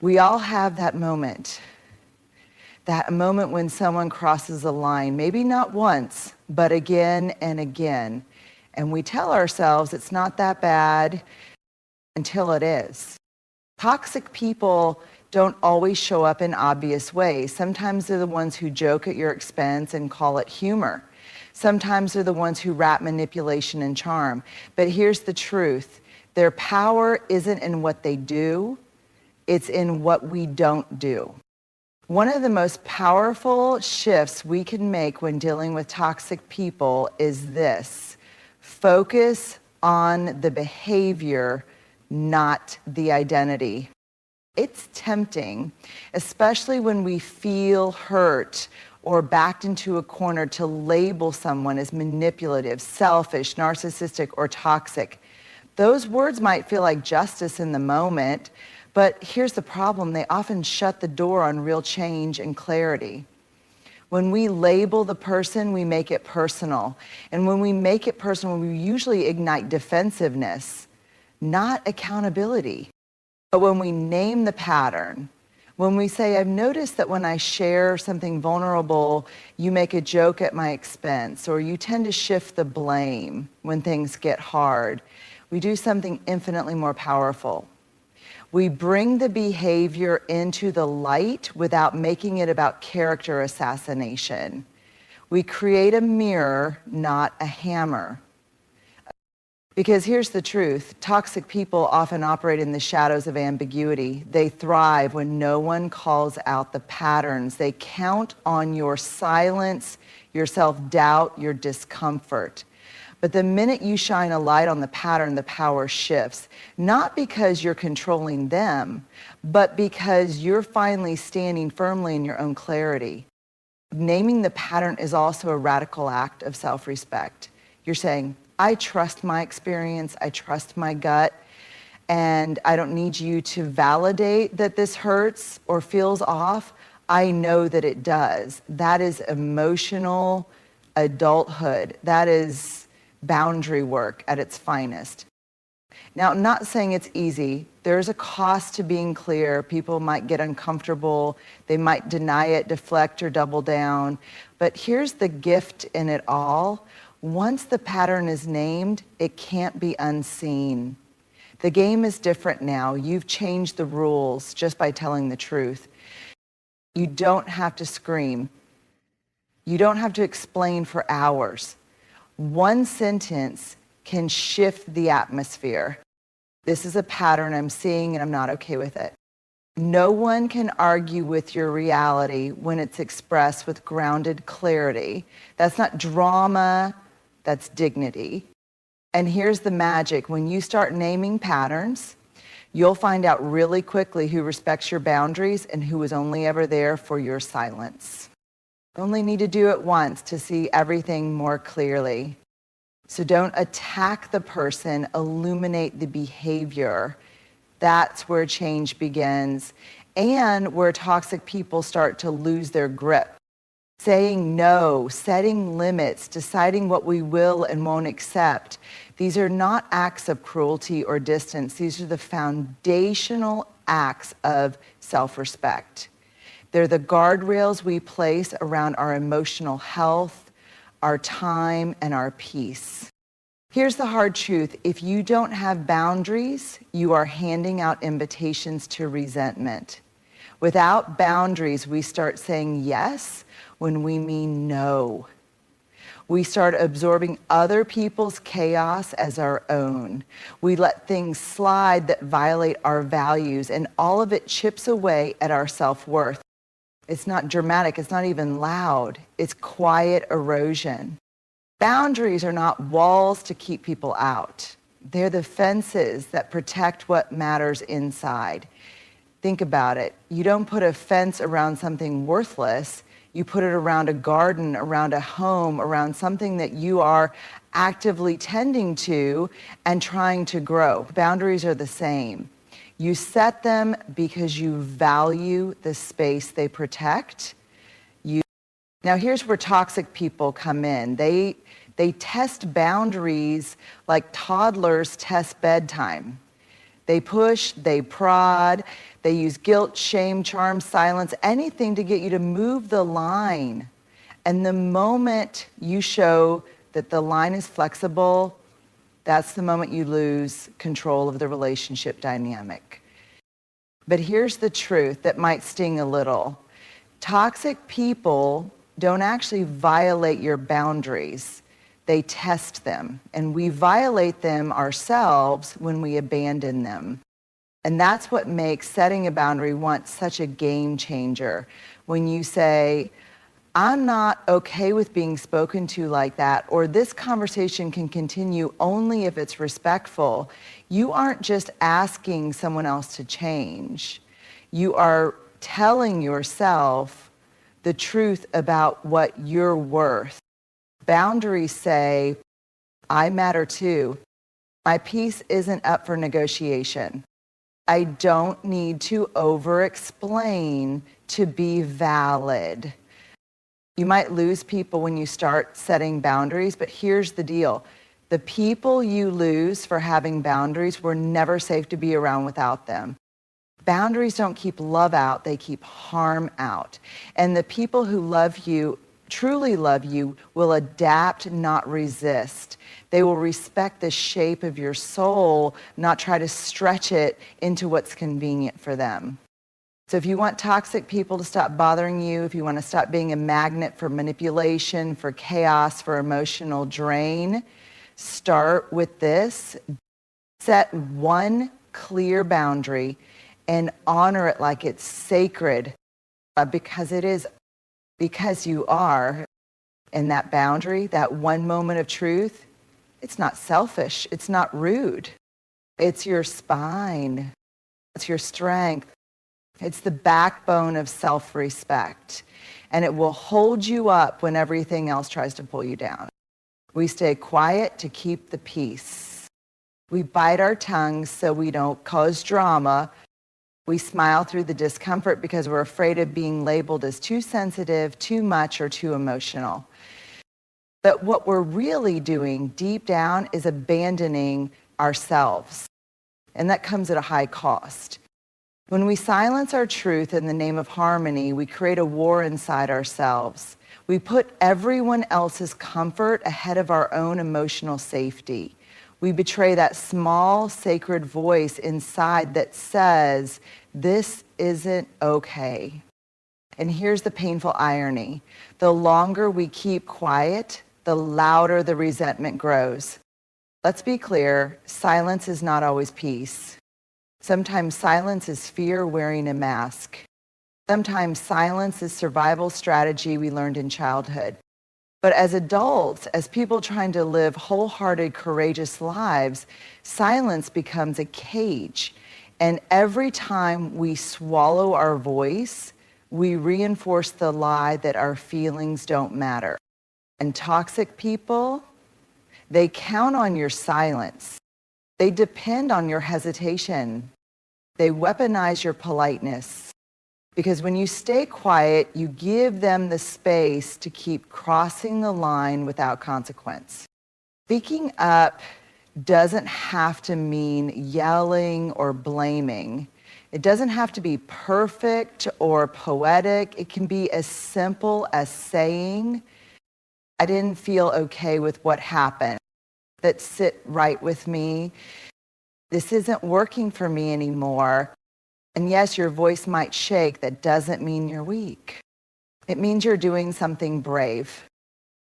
We all have that moment when someone crosses a line, maybe not once, but again and again. And we tell ourselves it's not that bad until it is. Toxic people don't always show up in obvious ways. Sometimes they're the ones who joke at your expense and call it humor. Sometimes they're the ones who wrap manipulation and charm. But here's the truth. Their power isn't in what they do. It's in what we don't do. One of the most powerful shifts we can make when dealing with toxic people is this: focus on the behavior, not the identity. It's tempting, especially when we feel hurt or backed into a corner, to label someone as manipulative, selfish, narcissistic, or toxic. Those words might feel like justice in the moment, but here's the problem: they often shut the door on real change and clarity. When we label the person, we make it personal. And when we make it personal, we usually ignite defensiveness, not accountability. But when we name the pattern, when we say, I've noticed that when I share something vulnerable, you make a joke at my expense, or you tend to shift the blame when things get hard, we do something infinitely more powerful. We bring the behavior into the light without making it about character assassination. We create a mirror, not a hammer. Because here's the truth: toxic people often operate in the shadows of ambiguity. They thrive when no one calls out the patterns. They count on your silence, your self-doubt, your discomfort. But the minute you shine a light on the pattern, the power shifts. Not because you're controlling them, but because you're finally standing firmly in your own clarity. Naming the pattern is also a radical act of self-respect. You're saying, I trust my experience, I trust my gut, and I don't need you to validate that this hurts or feels off. I know that it does. That is emotional adulthood. That is boundary work at its finest. Now, I'm not saying it's easy. There's a cost to being clear. People might get uncomfortable. They might deny it, deflect, or double down. But here's the gift in it all. Once the pattern is named, it can't be unseen. The game is different now. You've changed the rules just by telling the truth. You don't have to scream. You don't have to explain for hours. One sentence can shift the atmosphere. This is a pattern I'm seeing and I'm not okay with it. No one can argue with your reality when it's expressed with grounded clarity. That's not drama, that's dignity. And here's the magic: when you start naming patterns, you'll find out really quickly who respects your boundaries and who is only ever there for your silence. You only need to do it once to see everything more clearly. So don't attack the person, illuminate the behavior. That's where change begins, and where toxic people start to lose their grip. Saying no, setting limits, deciding what we will and won't accept. These are not acts of cruelty or distance. These are the foundational acts of self-respect. They're the guardrails we place around our emotional health, our time, and our peace. Here's the hard truth: if you don't have boundaries, you are handing out invitations to resentment. Without boundaries, we start saying yes when we mean no. We start absorbing other people's chaos as our own. We let things slide that violate our values, and all of it chips away at our self-worth. It's not dramatic, it's not even loud. It's quiet erosion. Boundaries are not walls to keep people out. They're the fences that protect what matters inside. Think about it. You don't put a fence around something worthless. You put it around a garden, around a home, around something that you are actively tending to and trying to grow. Boundaries are the same. You set them because you value the space they protect. Now here's where toxic people come in. They test boundaries like toddlers test bedtime. They push, they prod, They use guilt, shame, charm, silence, anything to get you to move the line. And the moment you show that the line is flexible, that's the moment you lose control of the relationship dynamic. But here's the truth that might sting a little. Toxic people don't actually violate your boundaries. They test them. And we violate them ourselves when we abandon them. And that's what makes setting a boundary once such a game changer. When you say, I'm not okay with being spoken to like that, or this conversation can continue only if it's respectful, you aren't just asking someone else to change. You are telling yourself the truth about what you're worth. Boundaries say, I matter too. My peace isn't up for negotiation. I don't need to over-explain to be valid. You might lose people when you start setting boundaries, but here's the deal. The people you lose for having boundaries were never safe to be around without them. Boundaries don't keep love out, they keep harm out. And the people who love you, truly love you, will adapt, not resist. They will respect the shape of your soul, not try to stretch it into what's convenient for them. So if you want toxic people to stop bothering you, if you want to stop being a magnet for manipulation, for chaos, for emotional drain, start with this. Set one clear boundary and honor it like it's sacred, because it is, because you are. And that boundary, that one moment of truth, it's not selfish, it's not rude. It's your spine, it's your strength. It's the backbone of self-respect, and it will hold you up when everything else tries to pull you down. We stay quiet to keep the peace. We bite our tongues so we don't cause drama. We smile through the discomfort because we're afraid of being labeled as too sensitive, too much, or too emotional. But what we're really doing deep down is abandoning ourselves, and that comes at a high cost. When we silence our truth in the name of harmony, we create a war inside ourselves. We put everyone else's comfort ahead of our own emotional safety. We betray that small, sacred voice inside that says, this isn't okay. And here's the painful irony. The longer we keep quiet, the louder the resentment grows. Let's be clear, silence is not always peace. Sometimes silence is fear wearing a mask. Sometimes silence is survival strategy we learned in childhood. But as adults, as people trying to live wholehearted, courageous lives, silence becomes a cage. And every time we swallow our voice, we reinforce the lie that our feelings don't matter. And toxic people, they count on your silence. They depend on your hesitation. They weaponize your politeness. Because when you stay quiet, you give them the space to keep crossing the line without consequence. Speaking up doesn't have to mean yelling or blaming. It doesn't have to be perfect or poetic. It can be as simple as saying, I didn't feel okay with what happened. That sit right with me. This isn't working for me anymore. And yes, your voice might shake. That doesn't mean you're weak. It means you're doing something brave.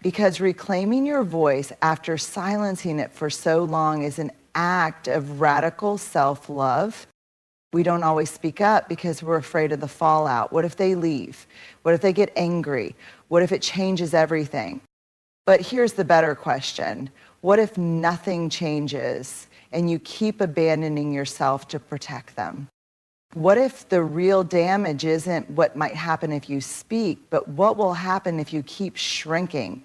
Because reclaiming your voice after silencing it for so long is an act of radical self-love. We don't always speak up because we're afraid of the fallout. What if they leave? What if they get angry? What if it changes everything? But here's the better question. What if nothing changes and you keep abandoning yourself to protect them? What if the real damage isn't what might happen if you speak, but what will happen if you keep shrinking?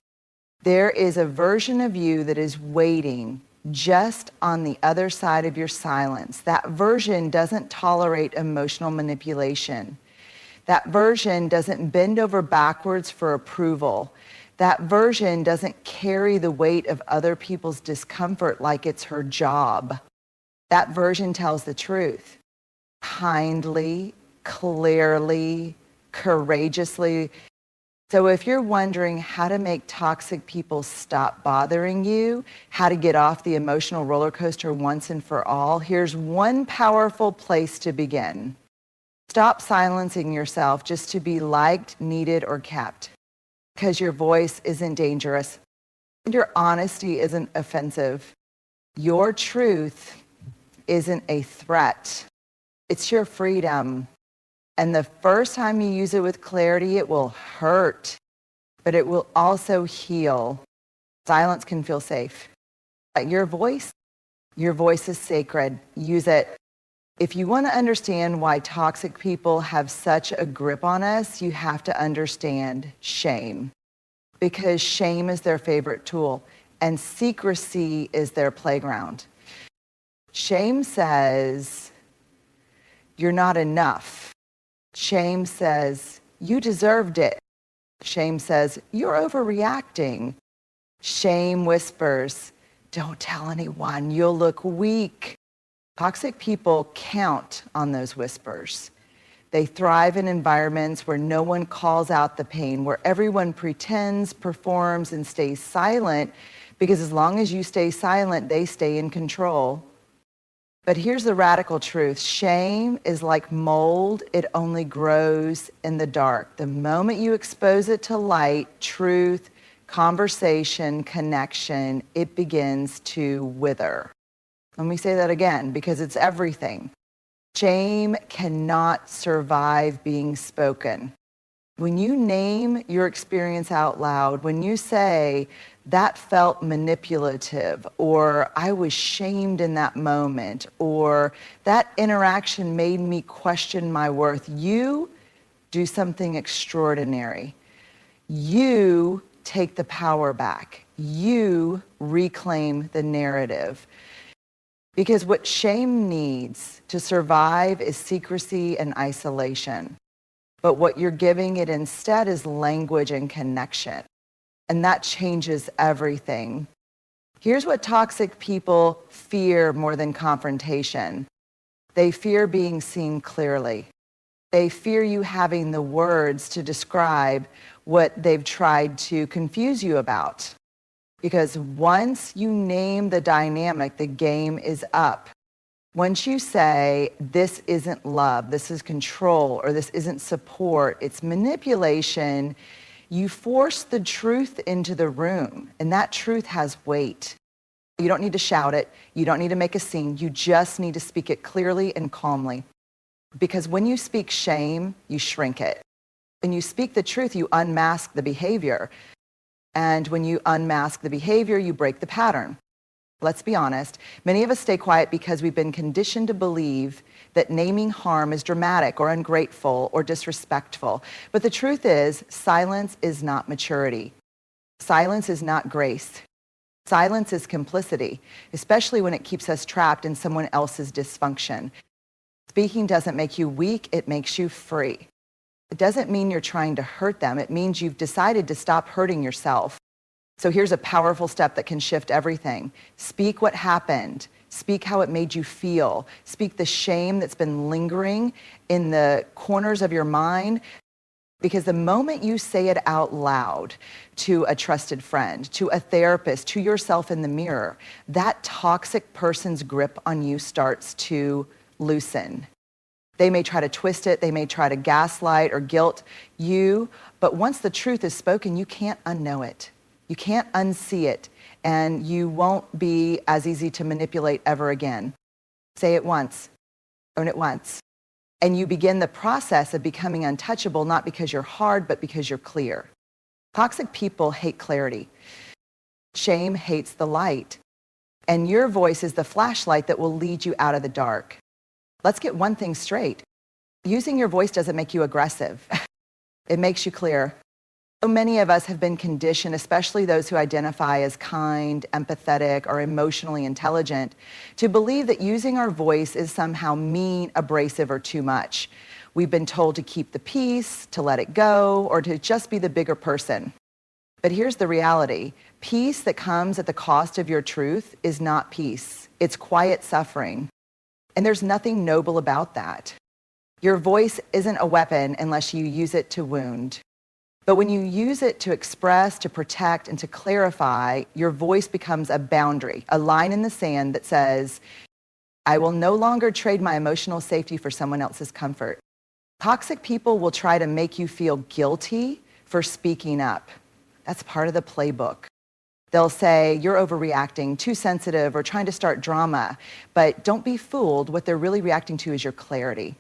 There is a version of you that is waiting just on the other side of your silence. That version doesn't tolerate emotional manipulation. That version doesn't bend over backwards for approval. That version doesn't carry the weight of other people's discomfort like it's her job. That version tells the truth. kindly, clearly, courageously. So if you're wondering how to make toxic people stop bothering you, how to get off the emotional roller coaster once and for all, here's one powerful place to begin. Stop silencing yourself just to be liked, needed, or kept, because your voice isn't dangerous. Your honesty isn't offensive. Your truth isn't a threat. It's your freedom. And the first time you use it with clarity, it will hurt, but it will also heal. Silence can feel safe. But your voice is sacred. Use it. If you want to understand why toxic people have such a grip on us, you have to understand shame. Because shame is their favorite tool, and secrecy is their playground. Shame says, you're not enough. Shame says, you deserved it. Shame says, you're overreacting. Shame whispers, don't tell anyone, you'll look weak. Toxic people count on those whispers. They thrive in environments where no one calls out the pain, where everyone pretends, performs, and stays silent, because as long as you stay silent, they stay in control. But here's the radical truth. Shame is like mold. It only grows in the dark. The moment you expose it to light, truth, conversation, connection, it begins to wither. Let me say that again, because it's everything. Shame cannot survive being spoken. When you name your experience out loud, when you say, that felt manipulative, or I was shamed in that moment, or that interaction made me question my worth, you do something extraordinary. You take the power back. You reclaim the narrative. Because what shame needs to survive is secrecy and isolation. But what you're giving it instead is language and connection. And that changes everything. Here's what toxic people fear more than confrontation. They fear being seen clearly. They fear you having the words to describe what they've tried to confuse you about. Because once you name the dynamic, the game is up. Once you say, this isn't love, this is control, or this isn't support, it's manipulation, you force the truth into the room, and that truth has weight. You don't need to shout it. You don't need to make a scene. You just need to speak it clearly and calmly. Because when you speak shame, you shrink it. When you speak the truth, you unmask the behavior. And when you unmask the behavior, you break the pattern. Let's be honest, many of us stay quiet because we've been conditioned to believe that naming harm is dramatic or ungrateful or disrespectful. But the truth is, silence is not maturity. Silence is not grace. Silence is complicity, especially when it keeps us trapped in someone else's dysfunction. Speaking doesn't make you weak, it makes you free. It doesn't mean you're trying to hurt them. It means you've decided to stop hurting yourself. So here's a powerful step that can shift everything. Speak what happened. Speak how it made you feel. Speak the shame that's been lingering in the corners of your mind. Because the moment you say it out loud to a trusted friend, to a therapist, to yourself in the mirror, that toxic person's grip on you starts to loosen. They may try to twist it, they may try to gaslight or guilt you, but once the truth is spoken, you can't unknow it. You can't unsee it, and you won't be as easy to manipulate ever again. Say it once, own it once. And you begin the process of becoming untouchable, not because you're hard, but because you're clear. Toxic people hate clarity. Shame hates the light. And your voice is the flashlight that will lead you out of the dark. Let's get one thing straight. Using your voice doesn't make you aggressive. It makes you clear. So many of us have been conditioned, especially those who identify as kind, empathetic, or emotionally intelligent, to believe that using our voice is somehow mean, abrasive, or too much. We've been told to keep the peace, to let it go, or to just be the bigger person. But here's the reality. Peace that comes at the cost of your truth is not peace. It's quiet suffering. And there's nothing noble about that. Your voice isn't a weapon unless you use it to wound. But when you use it to express, to protect, and to clarify, your voice becomes a boundary, a line in the sand that says, I will no longer trade my emotional safety for someone else's comfort. Toxic people will try to make you feel guilty for speaking up. That's part of the playbook. They'll say, you're overreacting, too sensitive, or trying to start drama. But don't be fooled. What they're really reacting to is your clarity.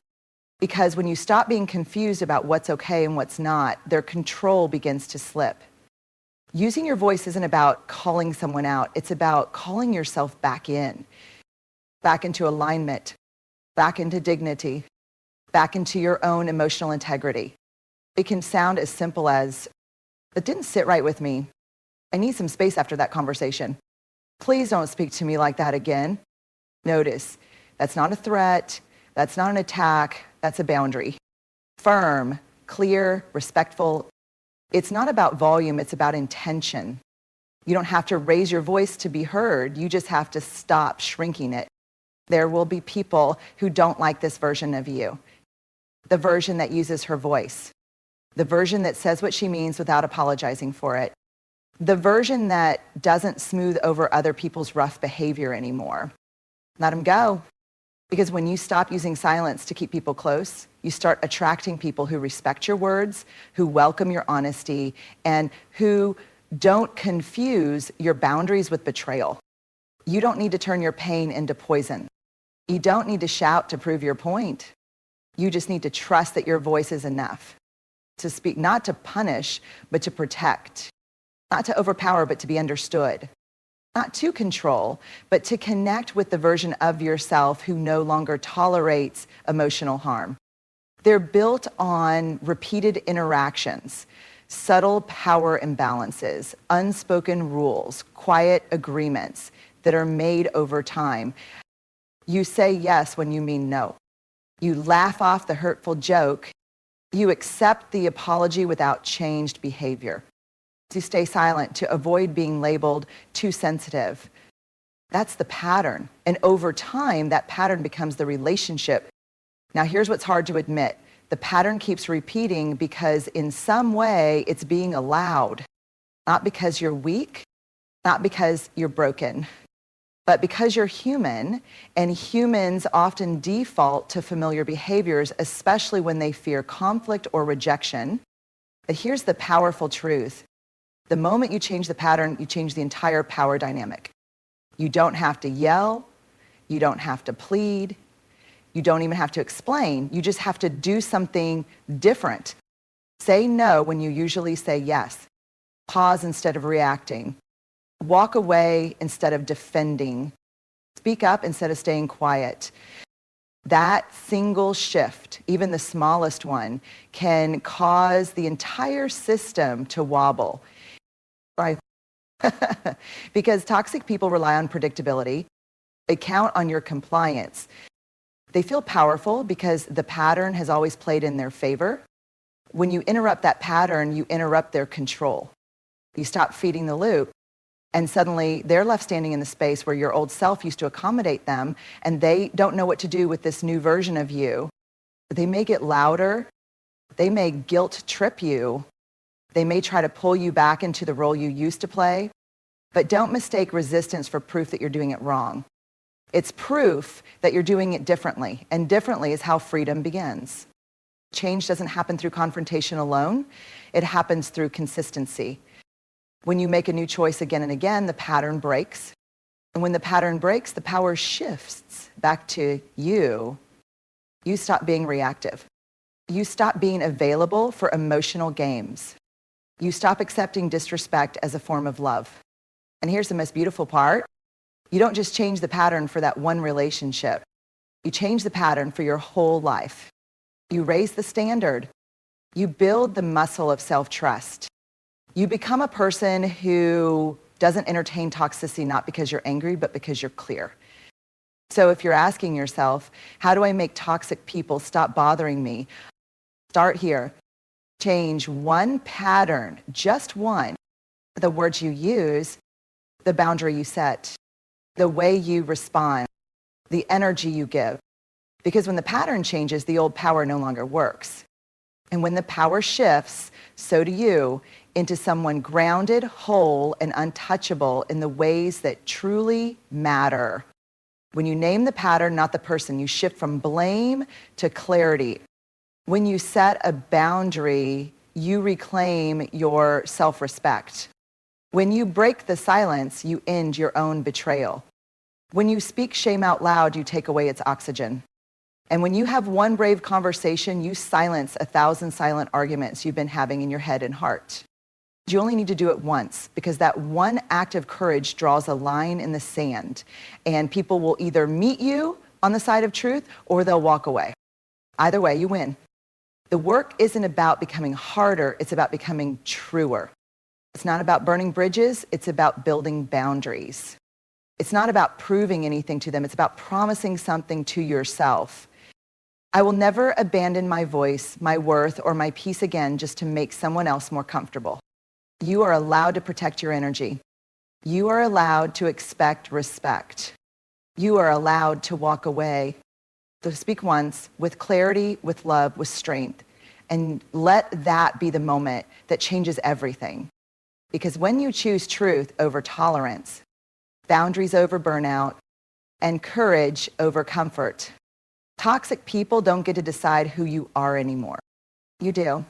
Because when you stop being confused about what's okay and what's not, their control begins to slip. Using your voice isn't about calling someone out. It's about calling yourself back in, back into alignment, back into dignity, back into your own emotional integrity. It can sound as simple as, it didn't sit right with me. I need some space after that conversation. Please don't speak to me like that again. Notice, that's not a threat. That's not an attack. That's a boundary. Firm, clear, respectful. It's not about volume. It's about intention. You don't have to raise your voice to be heard. You just have to stop shrinking it. There will be people who don't like this version of you. The version that uses her voice. The version that says what she means without apologizing for it. The version that doesn't smooth over other people's rough behavior anymore. Let them go. Because when you stop using silence to keep people close, you start attracting people who respect your words, who welcome your honesty, and who don't confuse your boundaries with betrayal. You don't need to turn your pain into poison. You don't need to shout to prove your point. You just need to trust that your voice is enough to speak, not to punish, but to protect. Not to overpower, but to be understood. Not to control, but to connect with the version of yourself who no longer tolerates emotional harm. They're built on repeated interactions, subtle power imbalances, unspoken rules, quiet agreements that are made over time. You say yes when you mean no. You laugh off the hurtful joke. You accept the apology without changed behavior. You stay silent to avoid being labeled too sensitive. That's the pattern. And over time, that pattern becomes the relationship. Now, here's what's hard to admit. The pattern keeps repeating because in some way it's being allowed. Not because you're weak, not because you're broken, but because you're human, and humans often default to familiar behaviors, especially when they fear conflict or rejection. But here's the powerful truth. The moment you change the pattern, you change the entire power dynamic. You don't have to yell. You don't have to plead. You don't even have to explain. You just have to do something different. Say no when you usually say yes. Pause instead of reacting. Walk away instead of defending. Speak up instead of staying quiet. That single shift, even the smallest one, can cause the entire system to wobble. Right. Because toxic people rely on predictability. They count on your compliance. They feel powerful because the pattern has always played in their favor. When you interrupt that pattern, you interrupt their control. You stop feeding the loop, and suddenly they're left standing in the space where your old self used to accommodate them, and they don't know what to do with this new version of you. They may get louder. They may guilt trip you. They may try to pull you back into the role you used to play, but don't mistake resistance for proof that you're doing it wrong. It's proof that you're doing it differently, and differently is how freedom begins. Change doesn't happen through confrontation alone. It happens through consistency. When you make a new choice again and again, the pattern breaks. And when the pattern breaks, the power shifts back to you. You stop being reactive. You stop being available for emotional games. You stop accepting disrespect as a form of love. And here's the most beautiful part. You don't just change the pattern for that one relationship. You change the pattern for your whole life. You raise the standard. You build the muscle of self-trust. You become a person who doesn't entertain toxicity not because you're angry, but because you're clear. So if you're asking yourself, how do I make toxic people stop bothering me? Start here. Change one pattern, just one. The words you use, the boundary you set, the way you respond, the energy you give. Because when the pattern changes, the old power no longer works. And when the power shifts, so do you, into someone grounded, whole, and untouchable in the ways that truly matter. When you name the pattern, not the person, you shift from blame to clarity. When you set a boundary, you reclaim your self-respect. When you break the silence, you end your own betrayal. When you speak shame out loud, you take away its oxygen. And when you have one brave conversation, you silence 1,000 silent arguments you've been having in your head and heart. You only need to do it once, because that one act of courage draws a line in the sand, and people will either meet you on the side of truth or they'll walk away. Either way, you win. The work isn't about becoming harder, it's about becoming truer. It's not about burning bridges, it's about building boundaries. It's not about proving anything to them, it's about promising something to yourself. I will never abandon my voice, my worth, or my peace again just to make someone else more comfortable. You are allowed to protect your energy. You are allowed to expect respect. You are allowed to walk away. So speak once, with clarity, with love, with strength, and let that be the moment that changes everything. Because when you choose truth over tolerance, boundaries over burnout, and courage over comfort, toxic people don't get to decide who you are anymore. You do.